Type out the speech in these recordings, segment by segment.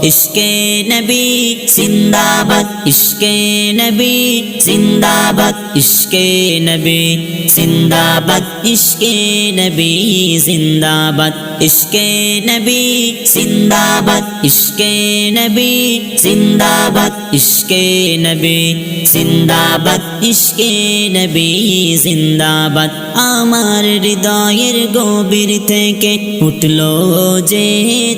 इश्के नबी जिंदाबाद, इश्के नबी जिंदाबाद, इश्के नबी जिंदाबाद, इश्के नबी जिंदाबाद, इश्के नबी जिंदाबाद, इश्के नबी जिंदाबाद, इश्के नबी जिंदाबाद, इश्के नबी जिंदाबाद। আমার হৃদয়ের গভীর থেকে উঠলো যে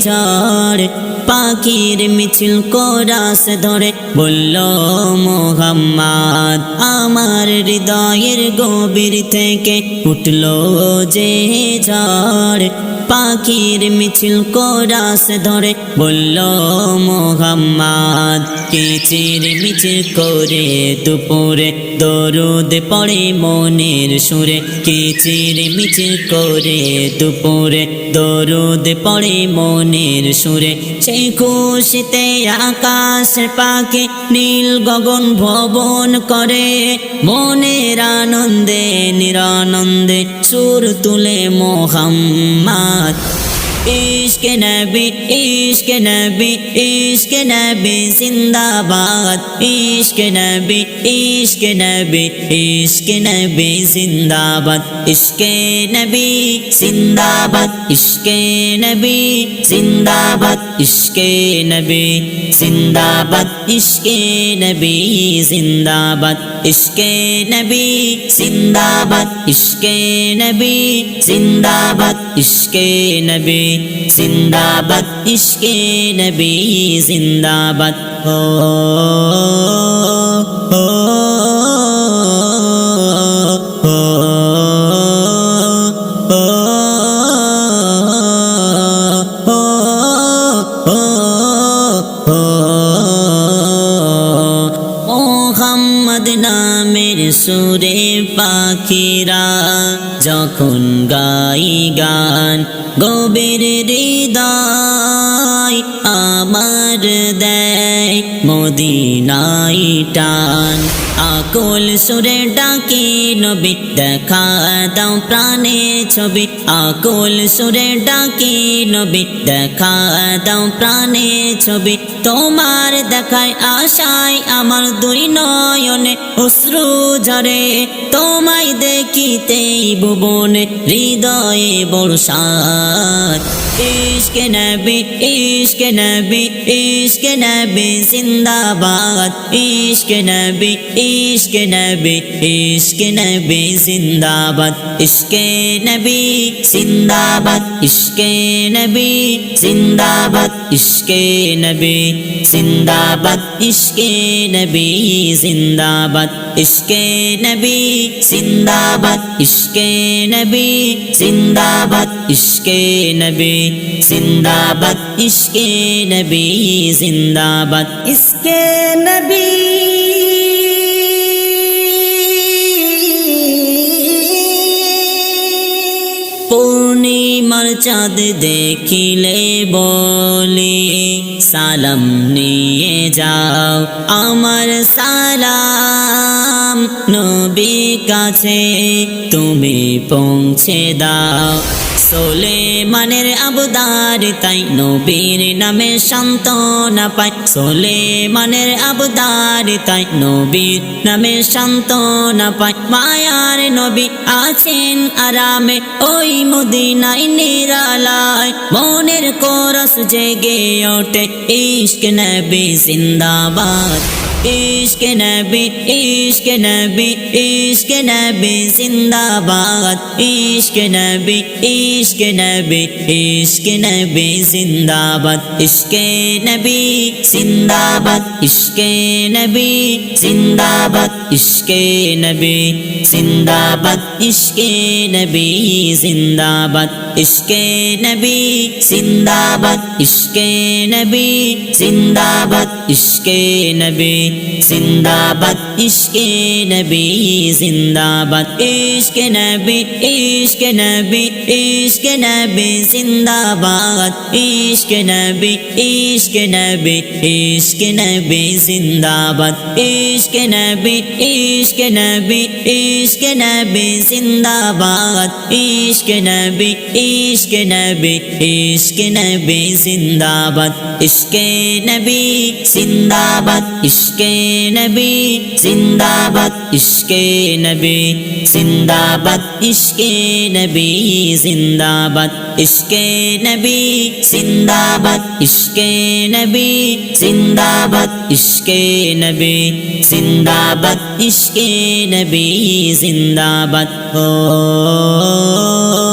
ঝড়, পাখির মিছিল কোরাস ধরে বলল মোহাম্মদ। আমার হৃদয়ের গভীর থেকে উঠলো যে ঝড়, পাখির মিছিল কোরাস ধরে বলল মোহাম্মদ। কিচির মিছিল করে দুপুরে দরুদ পড়ে মনের সুরে, কিচির মিছিল করে দুপুরে দরুদ পড়ে মনের সুরে। সেই খুশিতে আকাশের পাখি নীল গগন ভবন করে, মনের আনন্দে নিরানন্দে সুর তুলে মোহাম্মদ। इश्क़ नबी, इश्क़ नबी, इश्क़ नबी जिंदाबाद, इश्क़ नबी, इश्क़ नबी, इश्क़ नबी जिंदाबाद, इश्क़ नबी जिंदाबाद, इश्क़ नबी जिंदाबाद, इश्क़ नबी जिंदाबाद, इश्क़ नबी जिंदाबाद, इश्क़ नबी जिंदाबाद, इश्क़ नबी जिंदाबाद, इश्क़ नबी जिंदाबाद, इश्क़ नबी जिंदाबाद। মোহাম্মদ নামের সুরে পাখিরা যখন গাই গান, গভীর হৃদয় আমার দেয় মদিনায় টান। আকুল সুরে ডাকি নবী দেখা দাও প্রাণে ছবি, আকুল সুরে ডাকি নবী দেখা দাও প্রাণে ছবি। তোমার দেখায় আশায় আমার দুই নয়নে অশ্রু ঝরে, তোমায় দেখিতেই ভুবনে হৃদয়ে বর্ষাত। इश्क़ नबी, इश्क़ नबी, इश्क़ नबी जिंदाबाद, इश्क़ नबी, इश्क़ नबी, इश्क़ नबी जिंदाबाद, इश्क़ नबी जिंदाबाद, इश्क़ नबी जिंदाबाद, इश्क़ नबी जिंदाबाद, इश्क़ नबी जिंदाबाद, इश्क़ नबी जिंदाबाद, इश्क़ नबी जिंदाबाद, इश्क़ नबी जिंदाबाद, इश्क़ नबी जिंदाबाद, इश्क़ नबी। पूर्णिमार चाँद देखिले बोले सालाम निये जाओ आमार सालाम नबी काछे तुमी पौंछे दाओ। সুলেমানের আবদার তাই নবীর নামে সান্ত্বনা পায়, সুলেমানের আবদার তাই নবীর নামে সান্ত্বনা পায়। মায়ার নবী আছেন আরামে ওই মদিনায় নিরালায়, মনের কোরস জেগে ওঠে ইশক নবী জিন্দাবাদ। इश्क़ नबी, इश्क़ नबी, इश्क़ नबी जिंदाबाद, इश्क़ नबी, इश्क़ नबी, इश्क़ नबी जिंदाबाद, इश्क़ नबी जिंदाबाद, इश्क़ नबी जिंदाबाद, इश्क़ नबी जिंदाबाद, इश्क़ नबी जिंदाबाद, इश्क़ नबी जिंदाबाद। जिंदाबाद इश्के नबी जिंदाबाद इश्के नबी जिंदाबाद इश्के नबी जिंदाबाद इश्के नबी इश्के नबी इश्के नबी जिंदाबाद इश्के नबी इश्के नबी इश्के नबी जिंदाबाद इश्के नबी इश्के नबी इश्के नबी जिंदाबाद इश्के नबी इश्के नबी इश्के नबी जिंदाबाद इश्के नबी जिंदाबाद इश्के नबी जिंदाबाद इश्के नबी जिंदाबाद इश्के नबी जिंदाबाद इश्के नबी जिंदाबाद इश्के नबी जिंदाबाद इश्के नबी जिंदाबाद इश्के नबी जिंदाबाद ओ